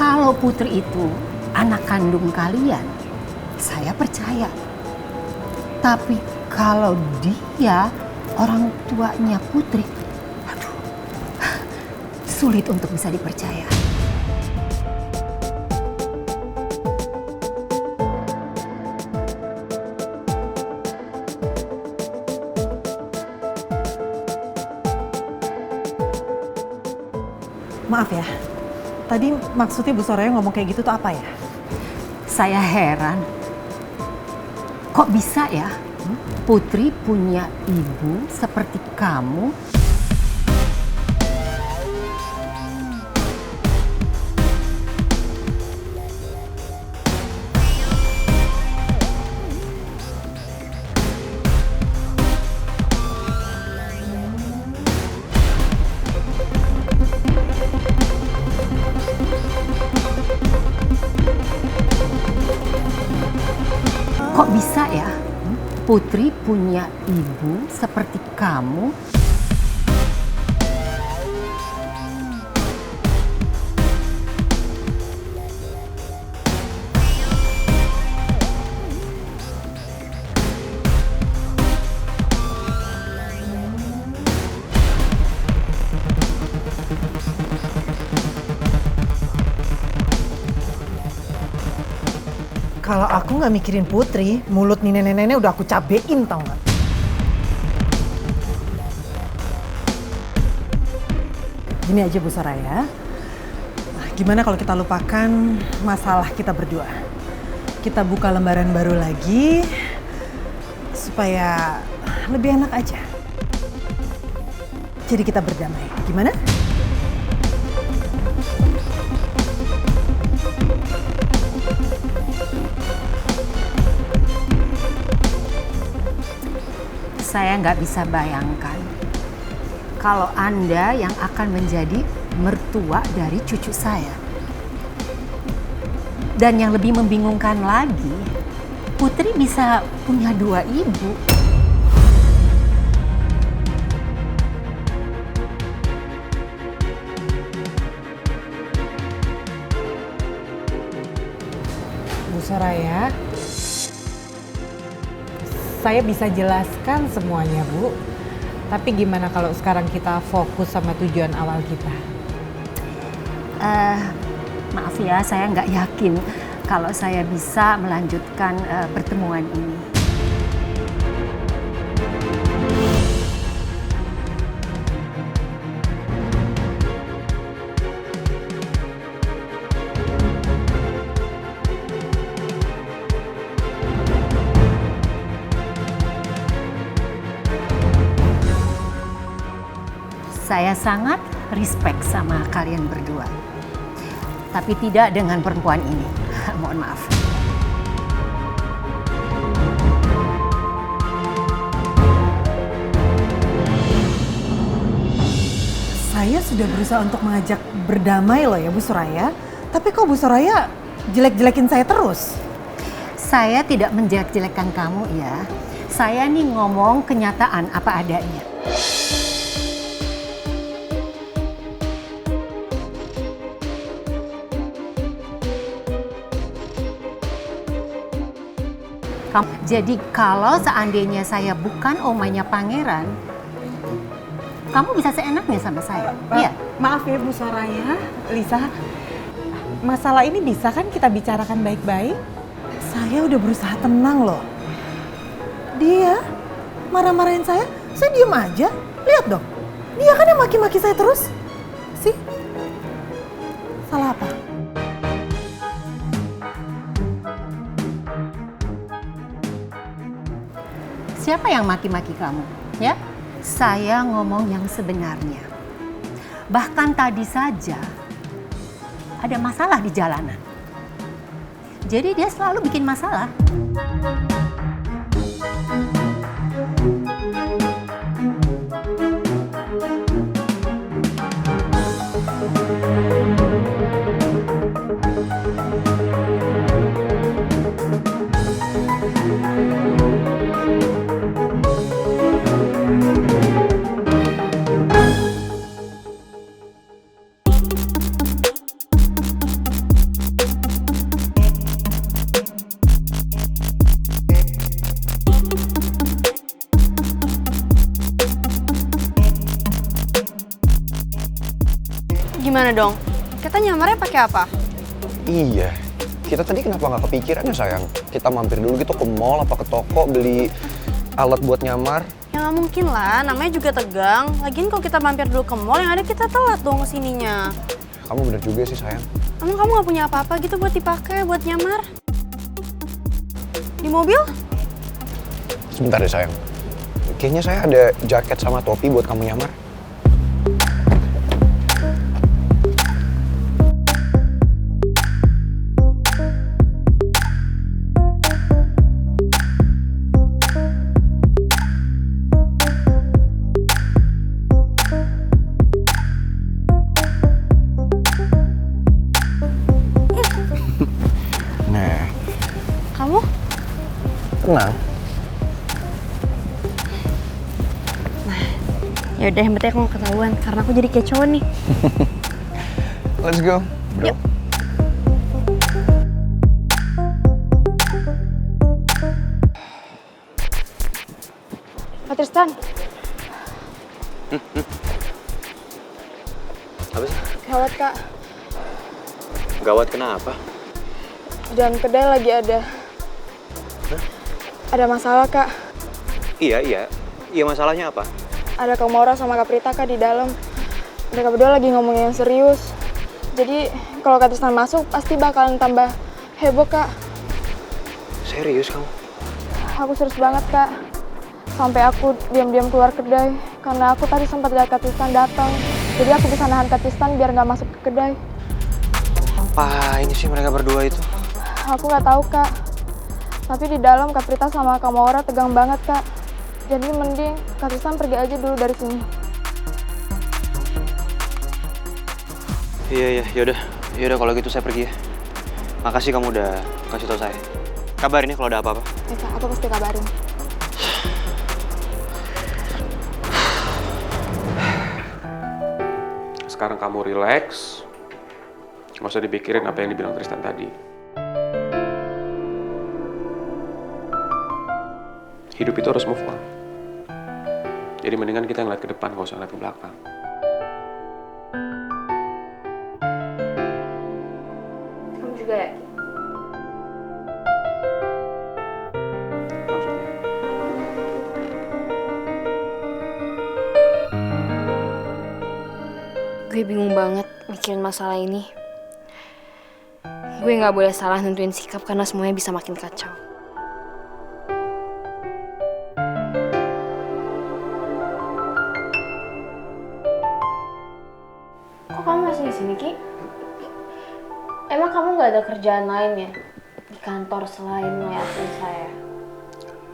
Kalau Putri itu anak kandung kalian, saya percaya. Tapi kalau dia orang tuanya Putri, aduh, sulit untuk bisa dipercaya. Maaf ya, tadi maksudnya Bu Soraya ngomong kayak gitu tuh apa ya? Saya heran, kok bisa ya Putri punya ibu seperti kamu? Kok bisa ya Putri punya ibu seperti kamu? Kalau aku nggak mikirin Putri, mulut nih nenek-nenek udah aku cabein tau nggak? Gini aja Bu Soraya, gimana kalau kita lupakan masalah kita berdua? Kita buka lembaran baru lagi, supaya lebih enak aja. Jadi kita berdamai, gimana? Saya nggak bisa bayangkan kalau Anda yang akan menjadi mertua dari cucu saya. Dan yang lebih membingungkan lagi, Putri bisa punya 2 ibu. Bu Soraya, saya bisa jelaskan semuanya, Bu. Tapi gimana kalau sekarang kita fokus sama tujuan awal kita? Maaf ya, saya nggak yakin kalau saya bisa melanjutkan pertemuan ini. Saya sangat respect sama kalian berdua. Tapi tidak dengan perempuan ini. Mohon maaf. Saya sudah berusaha untuk mengajak berdamai loh ya Bu Soraya. Tapi kok Bu Soraya jelek-jelekin saya terus? Saya tidak menjelek-jelekan kamu ya. Saya nih ngomong kenyataan apa adanya. Jadi kalau seandainya saya bukan omanya Pangeran, kamu bisa seenaknya sama saya. Iya. Maaf ya Bu Soraya, Lisa. Masalah ini bisa kan kita bicarakan baik-baik? Saya udah berusaha tenang loh. Dia marah-marahin saya diem aja. Lihat dong, dia kan yang maki-maki saya terus. Sih, salah apa? Siapa yang maki-maki kamu? Ya, saya ngomong yang sebenarnya. Bahkan tadi saja ada masalah di jalanan. Jadi dia selalu bikin masalah. dong. Kita nyamarnya pakai apa? Iya, kita tadi kenapa nggak kepikiran ya sayang? Kita mampir dulu gitu ke mall apa ke toko beli alat buat nyamar. Ya nggak mungkin lah, namanya juga tegang. Lagian kalau kita mampir dulu ke mall, yang ada kita telat dong kesininya. Kamu bener juga sih sayang. Emang kamu nggak punya apa-apa gitu buat dipakai, buat nyamar? Di mobil? Sebentar deh sayang. Kayaknya saya ada jaket sama topi buat kamu nyamar. Nah, Kamu? tenang. Ya udah, yang penting aku nggak ketahuan karena aku jadi kayak cowok nih. Let's go, bro. Yuk. Pak Tristan, Apa sih? gawat Kak. Gawat kenapa? Jalan kedai lagi ada. Ada masalah Kak. Iya, masalahnya apa? Ada Kang Maura sama Kak Prita Kak di dalam. Mereka berdua lagi ngomongin yang serius. Jadi kalau Kak Tristan masuk pasti bakalan tambah heboh Kak. Serius kamu? Aku serius banget Kak. Sampai aku diam-diam keluar kedai karena aku tadi sempat lihat Kak Tristan datang. Jadi aku bisa nahan Kak Tristan biar nggak masuk ke kedai. Apa ini sih mereka berdua itu? Aku nggak tahu Kak. Tapi di dalam Kak Prita sama Kak Maura tegang banget Kak. Jadi mending Kak Tristan pergi aja dulu dari sini. Iya, yaudah kalau gitu saya pergi ya. Makasih kamu udah kasih tau saya. Kabarin ya kalau ada apa-apa. Ya Kak, aku pasti kabarin. Sekarang kamu relax, nggak usah dipikirin apa yang dibilang Tristan tadi. Hidup itu harus move on. Jadi mendingan kita ngeliat ke depan, nggak usah ngeliat ke belakang. Kamu juga yakin? Maksudnya? Gue bingung banget mikirin masalah ini. Gue gak boleh salah nentuin sikap karena semuanya bisa makin kacau. Kok kamu masih di sini, Ki? Emang kamu gak ada kerjaan lain ya di kantor selain ngeliatin saya?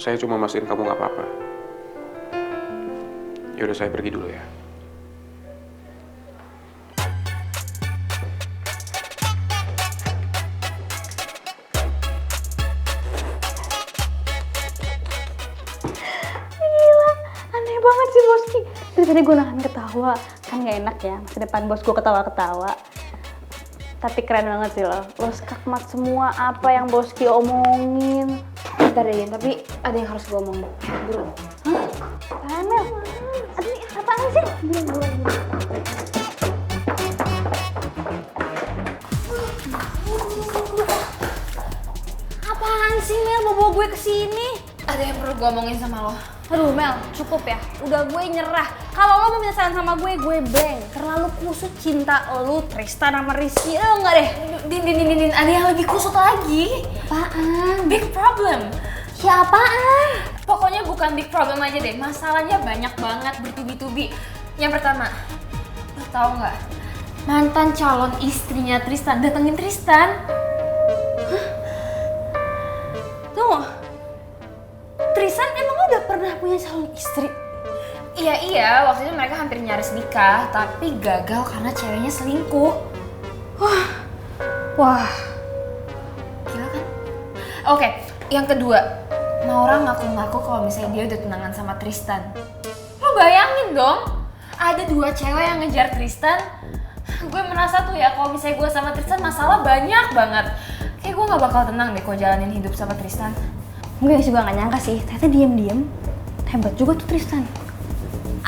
Saya cuma mastiin kamu nggak apa-apa. Yaudah saya pergi dulu ya. Aneh banget sih Boski. Dari tadi gue nahan ketawa. Kan gak enak ya, masa depan bos gue ketawa-ketawa. Tapi keren banget sih lo. Lo skakmat semua apa yang Boski omongin. Bentar deh, tapi ada yang harus gue omongin. Buruan. Hah? Apaan Mel? Aduh, ini apaan sih? Buruan. Apaan sih Mel bawa gue kesini? Ada yang perlu gue omongin sama lo. Aduh Mel, cukup ya. Udah gue nyerah. Kalau lo mau minta saran sama gue blank. Karena lo kusut cinta lo Tristan sama Rizky. Enggak deh. Din, ada yang lebih kusut lagi. Apaan? Big problem. Ya apaan? Pokoknya bukan big problem aja deh, masalahnya banyak banget bertubi-tubi. Yang pertama, lo tau nggak? Mantan calon istrinya Tristan datengin Tristan. Hah? Tunggu. Tristan emang udah pernah punya calon istri? Iya, waktu itu mereka hampir nyaris nikah, tapi gagal karena ceweknya selingkuh. Wah. Gila kan? Oke, yang kedua, Maura ngaku-ngaku kalau misalnya dia udah tunangan sama Tristan. Lo bayangin dong, ada 2 cewek yang ngejar Tristan. Gue merasa tuh ya kalau misalnya gue sama Tristan masalah banyak banget. Kayak gue gak bakal tenang deh kalau jalanin hidup sama Tristan. Gue juga gak nyangka sih, ternyata diem-diem hebat juga tuh Tristan.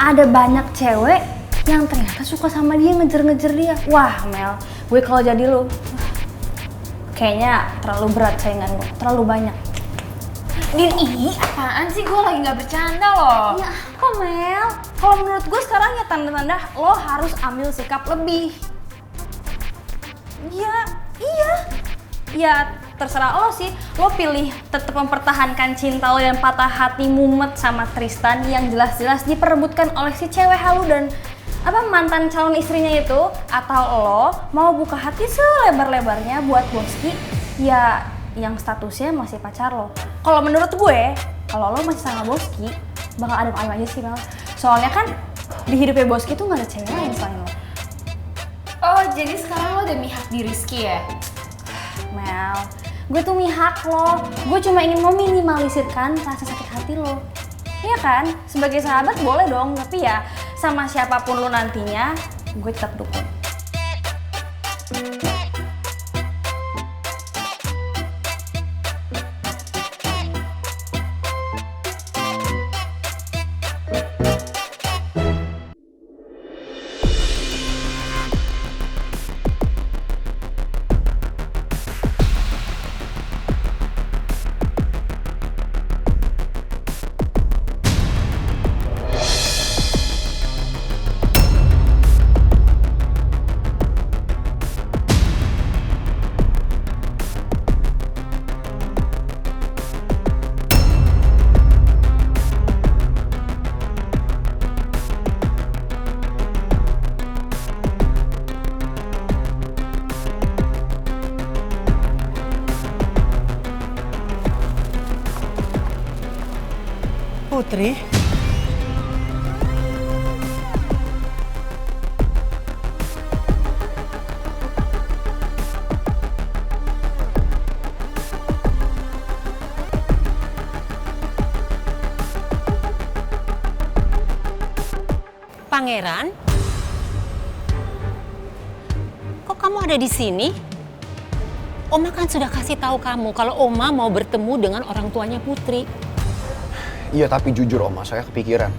Ada banyak cewek yang ternyata suka sama dia, ngejar-ngejar dia. Wah Mel, gue kalau jadi lu, kayaknya terlalu berat saingan gue, terlalu banyak. Din, ih apaan sih? Gue lagi nggak bercanda loh. Ya apa Mel? Kalau menurut gue sekarang ya tanda-tanda lo harus ambil sikap lebih. Ya terserah lo sih. Lo pilih tetap mempertahankan cinta lo dan patah hati mumet sama Tristan yang jelas-jelas diperebutkan oleh si cewek halu dan mantan calon istrinya itu, atau lo mau buka hati selebar-lebarnya buat Boski ya yang statusnya masih pacar lo. Kalau menurut gue, kalau lo masih sama Boski, bakal adem-adem aja sih Mel. Soalnya kan di hidupnya Boski tuh gak ada cewek lain selain lo. Oh, jadi sekarang lo udah mihak di Rizky ya? Mel, gue tuh mihak lo. Gue cuma ingin meminimalisirkan rasa sakit hati lo. Iya kan? Sebagai sahabat boleh dong, tapi ya sama siapapun lo nantinya, gue tetap dukung. Putri. Pangeran? Kok kamu ada di sini? Oma kan sudah kasih tahu kamu kalau Oma mau bertemu dengan orang tuanya Putri. Iya, tapi jujur Oma, saya kepikiran.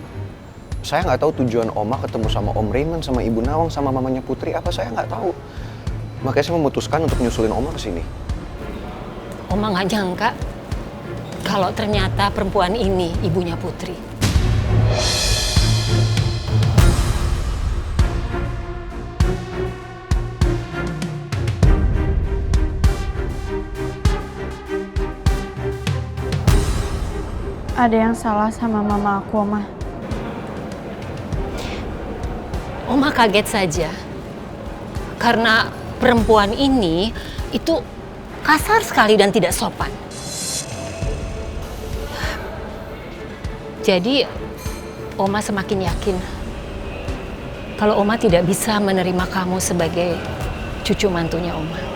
Saya nggak tahu tujuan Oma ketemu sama Om Raymond, sama Ibu Nawang, sama mamanya Putri apa, saya nggak tahu. Makanya saya memutuskan untuk nyusulin Oma ke sini. Oma nggak nyangka kalau ternyata perempuan ini ibunya Putri. Ada yang salah sama mama aku, Oma. Oma kaget saja. Karena perempuan ini itu kasar sekali dan tidak sopan. Jadi Oma semakin yakin kalau Oma tidak bisa menerima kamu sebagai cucu mantunya Oma.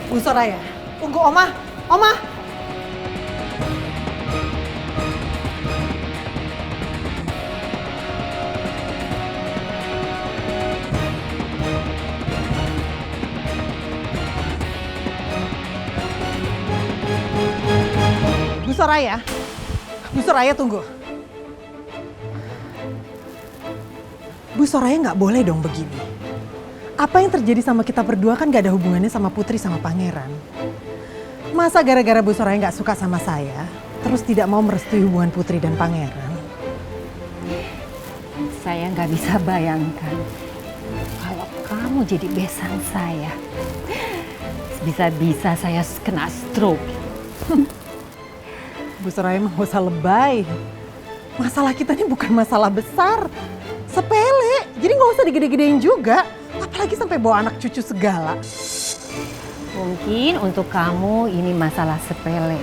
Bu Soraya, tunggu Oma. Oma! Bu Soraya. Bu Soraya tunggu. Bu Soraya nggak boleh dong begini. Apa yang terjadi sama kita berdua kan gak ada hubungannya sama Putri sama Pangeran. Masa gara-gara Bu Soraya gak suka sama saya, terus tidak mau merestui hubungan Putri dan Pangeran? Saya nggak bisa bayangkan kalau kamu jadi besan saya. Bisa-bisa saya kena stroke. Bu Soraya mah gak usah lebay. Masalah kita ini bukan masalah besar. Sepele, jadi gak usah digede-gedein juga. Apalagi sampai bawa anak cucu segala. Mungkin untuk kamu ini masalah sepele.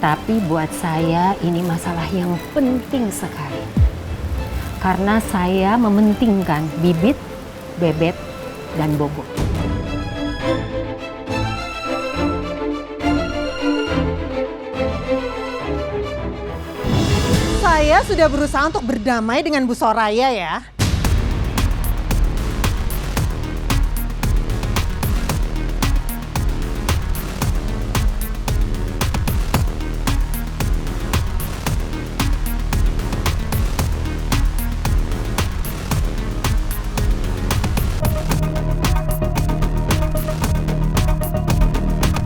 Tapi buat saya ini masalah yang penting sekali. Karena saya mementingkan Bibit, Bebet, dan Bobo. Saya sudah berusaha untuk berdamai dengan Bu Soraya ya.